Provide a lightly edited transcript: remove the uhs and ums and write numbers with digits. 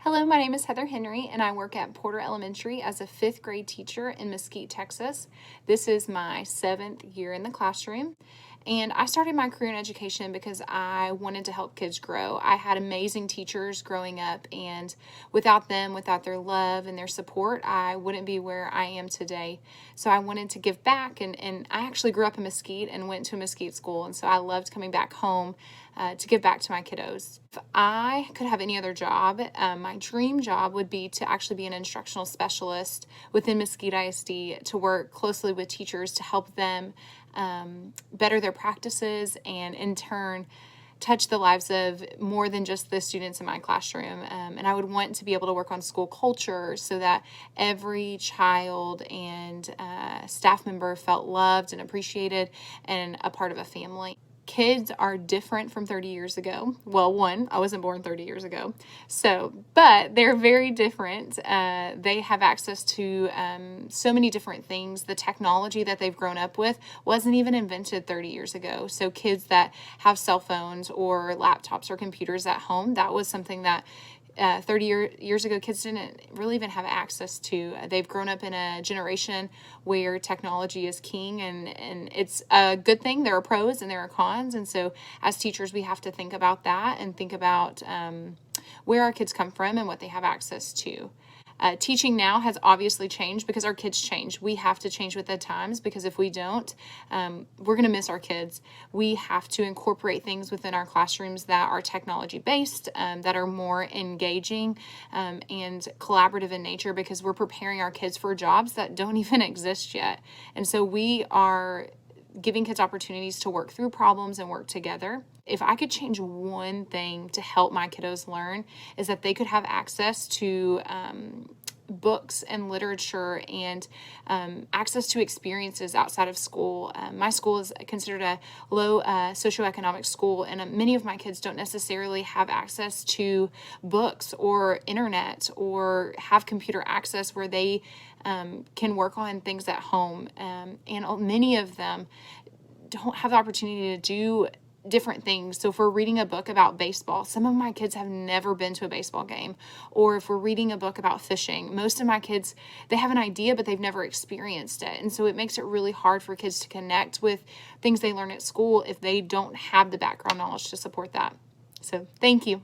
Hello, my name is Heather Henry, and I work at Porter Elementary as a fifth grade teacher in Mesquite, Texas. This is my 7th year in the classroom, and I started my career in education because I wanted to help kids grow. I had amazing teachers growing up, and without them, without their love and their support, I wouldn't be where I am today. So I wanted to give back, and I actually grew up in Mesquite and went to a Mesquite school, and so I loved coming back home to give back to my kiddos. If I could have any other job, my dream job would be to actually be an instructional specialist within Mesquite ISD, to work closely with teachers to help them better their practices and in turn touch the lives of more than just the students in my classroom. And I would want to be able to work on school culture so that every child and staff member felt loved and appreciated and a part of a family. Kids are different from 30 years ago. Well, one, I wasn't born 30 years ago. But they're very different. They have access to so many different things. The technology that they've grown up with wasn't even invented 30 years ago. So kids that have cell phones or laptops or computers at home, that was something that 30 years ago, kids didn't really even have access to. They've grown up in a generation where technology is king, and it's a good thing. There are pros and there are cons. And so as teachers, we have to think about that and think about where our kids come from and what they have access to. Teaching now has obviously changed because our kids change. We have to change with the times, because if we don't, we're going to miss our kids. We have to incorporate things within our classrooms that are technology based, that are more engaging and collaborative in nature, because we're preparing our kids for jobs that don't even exist yet. And so we are giving kids opportunities to work through problems and work together. If I could change one thing to help my kiddos learn, is that they could have access to books and literature and access to experiences outside of school. My school is considered a low socioeconomic school, and many of my kids don't necessarily have access to books or internet or have computer access where they can work on things at home. And many of them don't have the opportunity to do different things. So if we're reading a book about baseball, some of my kids have never been to a baseball game. Or if we're reading a book about fishing, most of my kids, they have an idea, but they've never experienced it. And so it makes it really hard for kids to connect with things they learn at school if they don't have the background knowledge to support that. So thank you.